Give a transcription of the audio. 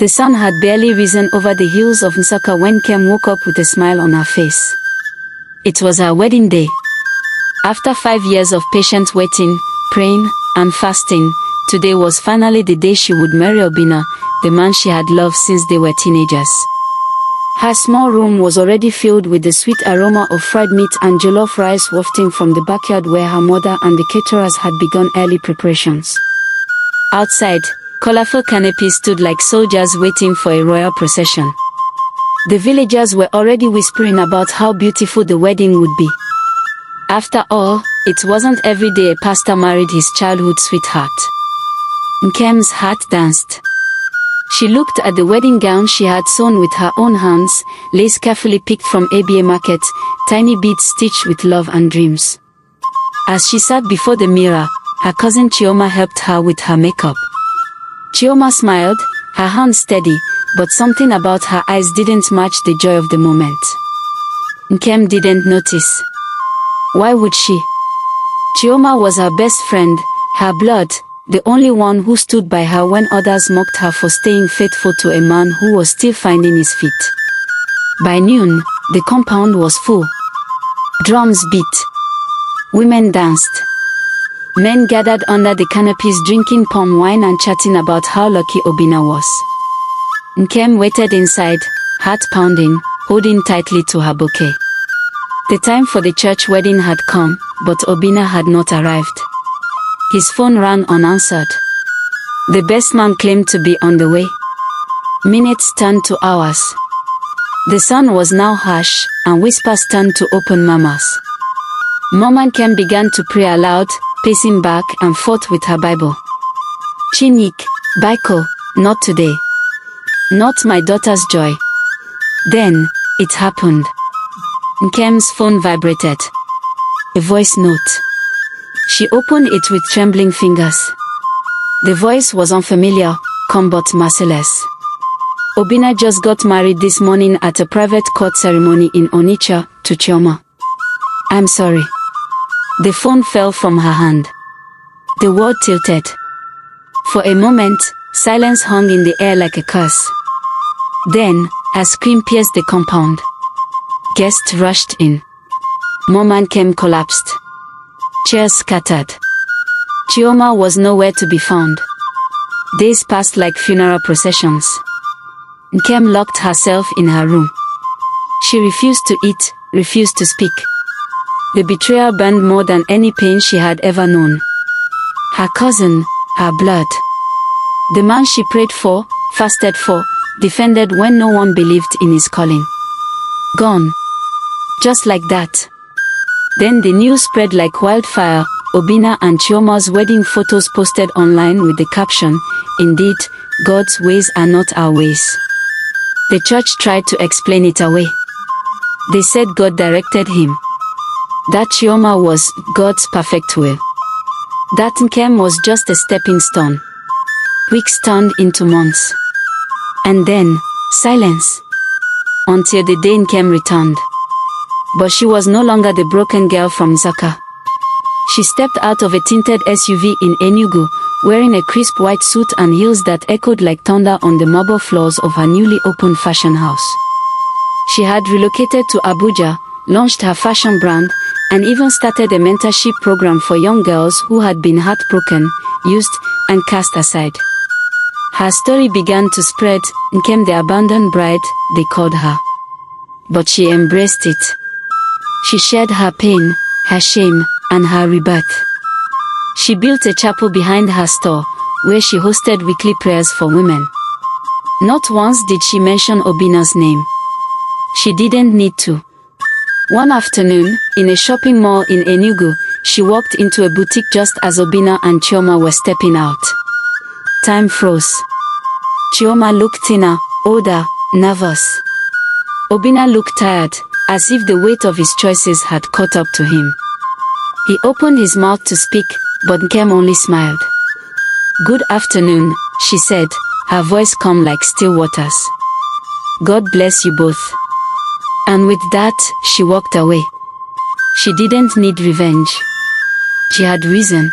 The sun had barely risen over the hills of Nsukka when Nkem woke up with a smile on her face. It was her wedding day. After 5 years of patient waiting, praying, and fasting, today was finally the day she would marry Obinna, the man she had loved since they were teenagers. Her small room was already filled with the sweet aroma of fried meat and jollof rice wafting from the backyard where her mother and the caterers had begun early preparations. Outside, colorful canopies stood like soldiers waiting for a royal procession. The villagers were already whispering about how beautiful the wedding would be. After all, it wasn't every day a pastor married his childhood sweetheart. Nkem's heart danced. She looked at the wedding gown she had sewn with her own hands, lace carefully picked from ABA market, tiny beads stitched with love and dreams. As she sat before the mirror, her cousin Chioma helped her with her makeup. Chioma smiled, her hands steady, but something about her eyes didn't match the joy of the moment. Nkem didn't notice. Why would she? Chioma was her best friend, her blood, the only one who stood by her when others mocked her for staying faithful to a man who was still finding his feet. By noon, the compound was full. Drums beat. Women danced. Men gathered under the canopies drinking palm wine and chatting about how lucky Obinna was. Nkem waited inside, heart pounding, holding tightly to her bouquet. The time for the church wedding had come, but Obinna had not arrived. His phone rang unanswered. The best man claimed to be on the way. Minutes turned to hours. The sun was now harsh, and whispers turned to open murmurs. Mama Nkem began to pray aloud, pacing back and forth with her Bible. Chinik, Baiko, not today. Not my daughter's joy. Then, it happened. Nkem's phone vibrated. A voice note. She opened it with trembling fingers. The voice was unfamiliar, calm but merciless. Obinna just got married this morning at a private court ceremony in Onitsha, to Chioma. I'm sorry. The phone fell from her hand. The word tilted. For a moment, silence hung in the air like a curse. Then, a scream pierced the compound. Guests rushed in. Mama Nkem collapsed. Chairs scattered. Chioma was nowhere to be found. Days passed like funeral processions. Nkem locked herself in her room. She refused to eat, refused to speak. The betrayal burned more than any pain she had ever known. Her cousin, her blood. The man she prayed for, fasted for, defended when no one believed in his calling. Gone. Just like that. Then the news spread like wildfire. Obinna and Chioma's wedding photos posted online with the caption, "Indeed, God's ways are not our ways." The church tried to explain it away. They said God directed him. That Chioma was God's perfect will. That Nkem was just a stepping stone. Weeks turned into months. And then, silence. Until the day Nkem returned. But she was no longer the broken girl from Nsukka. She stepped out of a tinted SUV in Enugu, wearing a crisp white suit and heels that echoed like thunder on the marble floors of her newly opened fashion house. She had relocated to Abuja, launched her fashion brand, and even started a mentorship program for young girls who had been heartbroken, used, and cast aside. Her story began to spread. Nkem the abandoned bride, they called her. But she embraced it. She shared her pain, her shame, and her rebirth. She built a chapel behind her store, where she hosted weekly prayers for women. Not once did she mention Obinna's name. She didn't need to. One afternoon, in a shopping mall in Enugu, she walked into a boutique just as Obinna and Chioma were stepping out. Time froze. Chioma looked thinner, older, nervous. Obinna looked tired, as if the weight of his choices had caught up to him. He opened his mouth to speak, but Nkem only smiled. "Good afternoon," she said, her voice calm like still waters. "God bless you both." And with that, she walked away. She didn't need revenge. She had reason.